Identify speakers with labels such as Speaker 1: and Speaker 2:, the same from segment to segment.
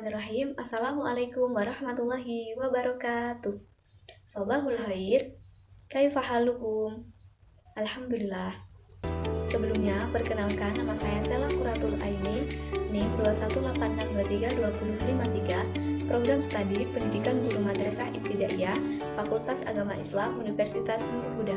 Speaker 1: Bismillahirrahmanirrahim. Assalamualaikum warahmatullahi wabarakatuh. Sobahul khair, kaifa halukum? Alhamdulillah. Sebelumnya, perkenalkan nama saya Sela Quratul Aini, NIM 218623253, Program Studi Pendidikan Guru Madrasah Ibtidaiyah, Fakultas Agama Islam, Universitas Nurul Huda.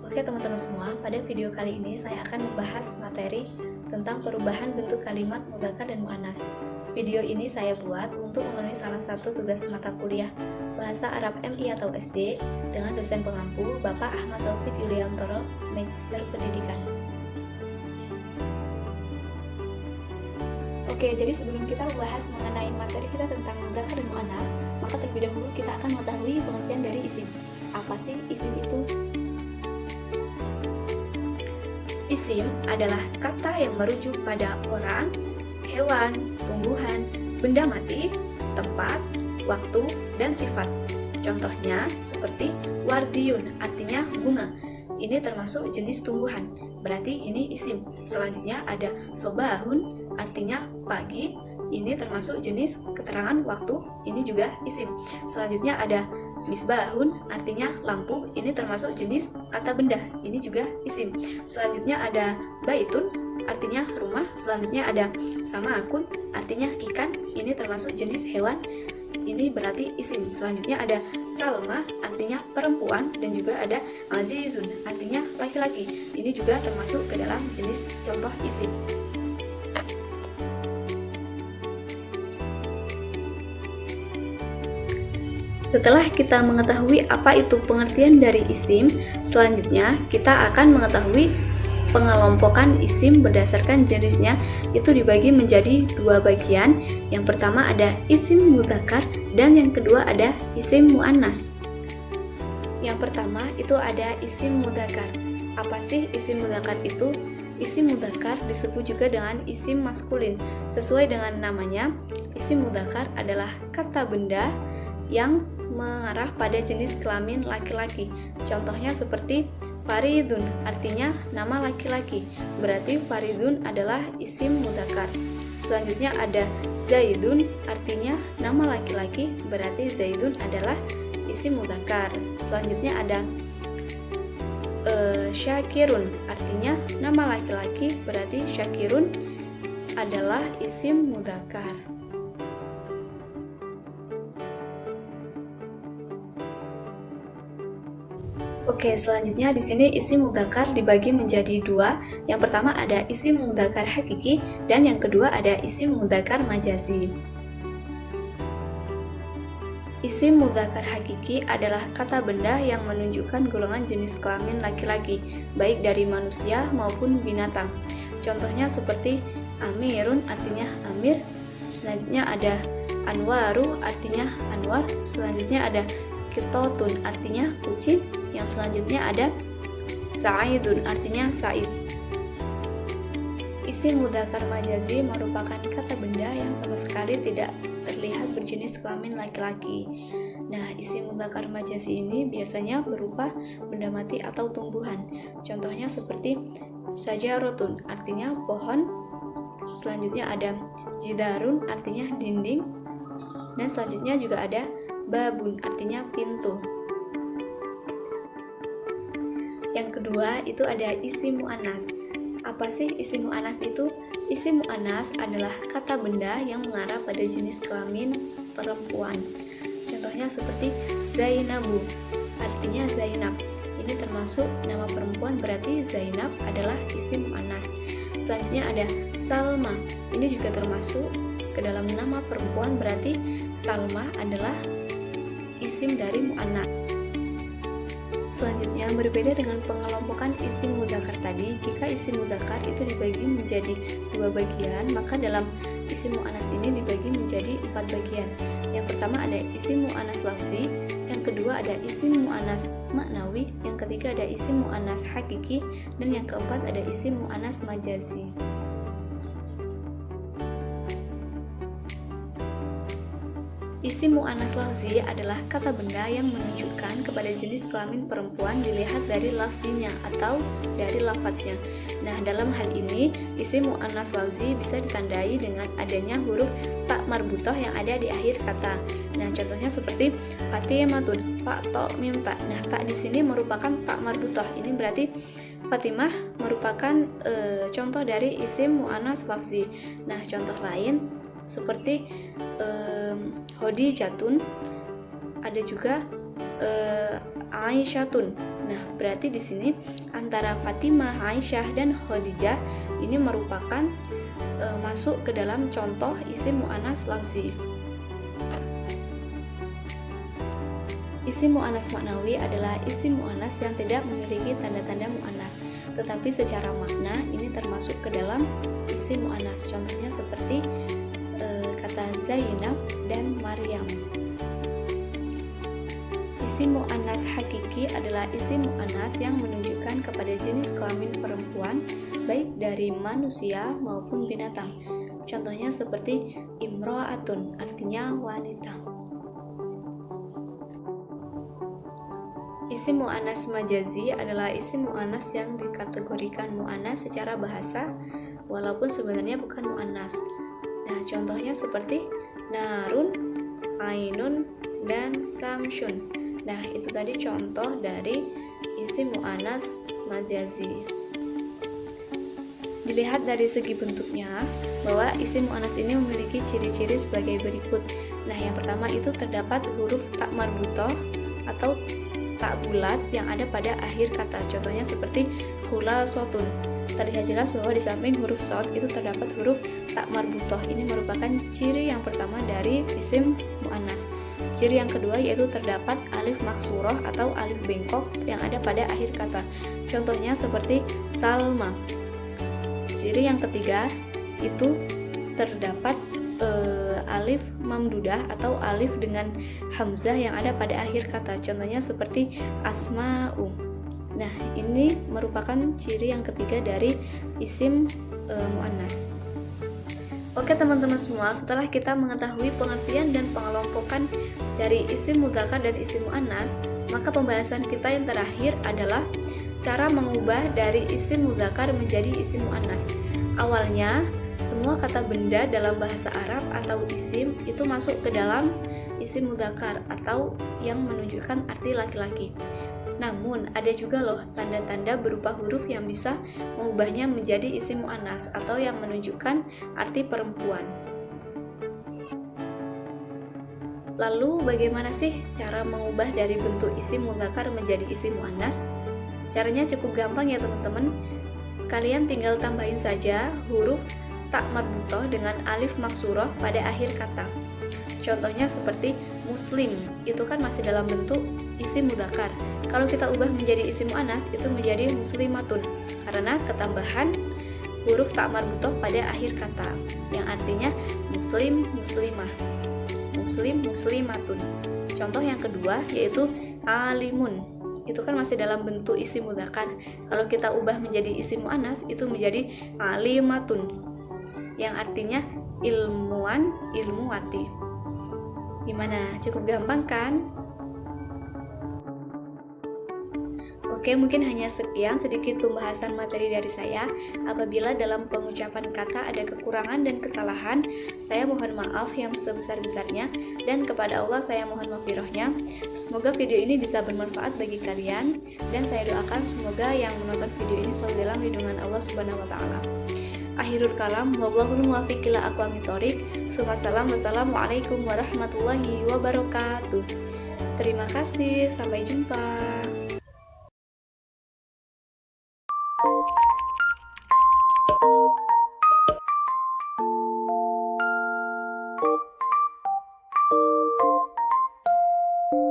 Speaker 1: Oke teman-teman semua, pada video kali ini saya akan membahas materi tentang perubahan bentuk kalimat mudzakkar dan muannas. Video ini saya buat untuk memenuhi salah satu tugas mata kuliah Bahasa Arab MI atau SD dengan dosen pengampu Bapak Ahmad Taufik Yuliantoro, Magister Pendidikan. Oke, jadi sebelum kita membahas mengenai materi kita tentang mudzakkar dan muannas, maka terlebih dahulu kita akan mengetahui pengertian dari isim. Apa sih isim itu? Isim adalah kata yang merujuk pada orang, hewan, tumbuhan, benda mati, tempat, waktu, dan sifat. Contohnya seperti wardiyun, artinya bunga. Ini termasuk jenis tumbuhan, berarti ini isim. Selanjutnya ada sobahun, artinya pagi. Ini termasuk jenis keterangan waktu, ini juga isim. Selanjutnya ada misbahun, artinya lampu. Ini termasuk jenis kata benda, ini juga isim. Selanjutnya ada baitun, artinya rumah. Selanjutnya ada samakun, artinya ikan. Ini termasuk jenis hewan, ini berarti isim. Selanjutnya ada salma, artinya perempuan. Dan juga ada azizun, artinya laki-laki. Ini juga termasuk ke dalam jenis contoh isim. Setelah kita mengetahui apa itu pengertian dari isim, selanjutnya kita akan mengetahui pengelompokan isim berdasarkan jenisnya. Itu dibagi menjadi dua bagian. Yang pertama ada isim mudzakkar dan yang kedua ada isim muannas. Yang pertama itu ada isim mudzakkar. Apa sih isim mudzakkar itu? Isim mudzakkar disebut juga dengan isim maskulin. Sesuai dengan namanya, isim mudzakkar adalah kata benda yang mengarah pada jenis kelamin laki-laki. Contohnya seperti faridun, artinya nama laki-laki. Berarti faridun adalah isim mudzakkar. Selanjutnya ada zaidun, artinya nama laki-laki. Berarti zaidun adalah isim mudzakkar. Selanjutnya ada syakirun, artinya nama laki-laki. Berarti syakirun adalah isim mudzakkar. Oke, selanjutnya di sini isim mudzakkar dibagi menjadi dua. Yang pertama ada isim mudzakkar hakiki dan yang kedua ada isim mudzakkar majazi. Isim mudzakkar hakiki adalah kata benda yang menunjukkan golongan jenis kelamin laki-laki, baik dari manusia maupun binatang. Contohnya seperti amirun, artinya amir. Selanjutnya ada anwaru, artinya anwar. Selanjutnya ada kitotun, artinya kucing. Yang selanjutnya ada sa'idun, artinya sa'id. Isim mudzakkar majazi merupakan kata benda yang sama sekali tidak terlihat berjenis kelamin laki-laki. Nah, isim mudzakkar majazi ini biasanya berupa benda mati atau tumbuhan. Contohnya seperti sajarotun, artinya pohon. Selanjutnya ada jidarun, artinya dinding. Dan selanjutnya juga ada babun, artinya pintu. Yang kedua itu ada isim muannas. Apa sih isim muannas itu? Isim muannas adalah kata benda yang mengarah pada jenis kelamin perempuan. Contohnya seperti Zainabu, artinya Zainab. Ini termasuk nama perempuan, berarti Zainab adalah isim muannas. Selanjutnya ada Salma. Ini juga termasuk ke dalam nama perempuan, berarti Salma adalah isim dari muannas. Selanjutnya, berbeda dengan pengelompokan isim mudzakkar tadi, jika isim mudzakkar itu dibagi menjadi dua bagian, maka dalam isim muannas ini dibagi menjadi 4 bagian. Yang pertama ada isim muannas lafzi, yang kedua ada isim muannas maknawi, yang ketiga ada isim muannas hakiki, dan yang keempat ada isim muannas majazi. Isim muannas lafzi adalah kata benda yang menunjukkan kepada jenis kelamin perempuan dilihat dari lafzinya atau dari lafadznya. Nah, dalam hal ini, isim muannas lafzi bisa ditandai dengan adanya huruf ta marbutoh yang ada di akhir kata. Nah, contohnya seperti Fatimatun, fa to mim ta. Nah, tak di sini merupakan tak marbutoh. Ini berarti Fatimah merupakan contoh dari isim mu'annas lafzi. Nah, contoh lain seperti Hodijatun, ada juga Aisyatun. Nah, berarti di sini antara Fatimah, Aisyah, dan Khadijah ini merupakan masuk ke dalam contoh isim mu'annas lafzi. Isim mu'annas maknawi adalah isim mu'annas yang tidak memiliki tanda-tanda mu'annas, tetapi secara makna ini termasuk ke dalam isim mu'annas. Contohnya seperti kata Zainab dan Maryam. Isim mu'annas hakiki adalah isim mu'annas yang menunjukkan kepada jenis kelamin perempuan baik dari manusia maupun binatang. Contohnya seperti imro'atun, artinya wanita. Isim mu'annas majazi adalah isim mu'annas yang dikategorikan mu'annas secara bahasa walaupun sebenarnya bukan mu'annas. Nah, contohnya seperti narun, ainun, dan samsun. Nah, itu tadi contoh dari isim mu'annas majazi. Dilihat dari segi bentuknya, bahwa isim mu'annas ini memiliki ciri-ciri sebagai berikut. Nah, yang pertama itu terdapat huruf tak marbutoh atau tak bulat yang ada pada akhir kata. Contohnya seperti khulasotun. Terlihat jelas bahwa di samping huruf shad itu terdapat huruf tak marbutoh. Ini merupakan ciri yang pertama dari isim mu'annas. Ciri yang kedua yaitu terdapat alif maksurah atau alif bengkok yang ada pada akhir kata. Contohnya seperti Salma. Ciri yang ketiga itu terdapat alif mamdudah atau alif dengan hamzah yang ada pada akhir kata. Contohnya seperti Asma'u. Nah, ini merupakan ciri yang ketiga dari isim mu'annas. Oke teman-teman semua, setelah kita mengetahui pengertian dan pengelompokan dari isim mudzakkar dan isim mu'annas, maka pembahasan kita yang terakhir adalah cara mengubah dari isim mudzakkar menjadi isim mu'annas. Awalnya, semua kata benda dalam bahasa Arab atau isim itu masuk ke dalam isim mudzakkar atau yang menunjukkan arti laki-laki. Namun, ada juga loh tanda-tanda berupa huruf yang bisa mengubahnya menjadi isim mu'annas atau yang menunjukkan arti perempuan. Lalu, bagaimana sih cara mengubah dari bentuk isim mudzakkar menjadi isim mu'annas? Caranya cukup gampang ya teman-teman. Kalian tinggal tambahin saja huruf tak marbutoh dengan alif maksurah pada akhir kata. Contohnya seperti muslim, itu kan masih dalam bentuk isim mudzakkar. Kalau kita ubah menjadi isim mu'annas itu menjadi muslimatun karena ketambahan huruf tak marbutoh pada akhir kata yang artinya muslim, muslimah, muslim, muslimatun. Contoh yang kedua yaitu alimun, itu kan masih dalam bentuk isim mudzakkar. Kalau kita ubah menjadi isim mu'annas itu menjadi alimatun yang artinya ilmuwan, ilmuwati. Gimana? Cukup gampang kan? Oke, mungkin hanya sekian sedikit pembahasan materi dari saya. Apabila dalam pengucapan kata ada kekurangan dan kesalahan, saya mohon maaf yang sebesar-besarnya, dan kepada Allah saya mohon maghfirahnya. Semoga video ini bisa bermanfaat bagi kalian, dan saya doakan semoga yang menonton video ini selalu dalam lindungan Allah Subhanahu wa taala. Akhirul kalam, wallahul muwaffiq ila aqwamit thoriq. Wassalamualaikum warahmatullahi wabarakatuh. Terima kasih, sampai jumpa.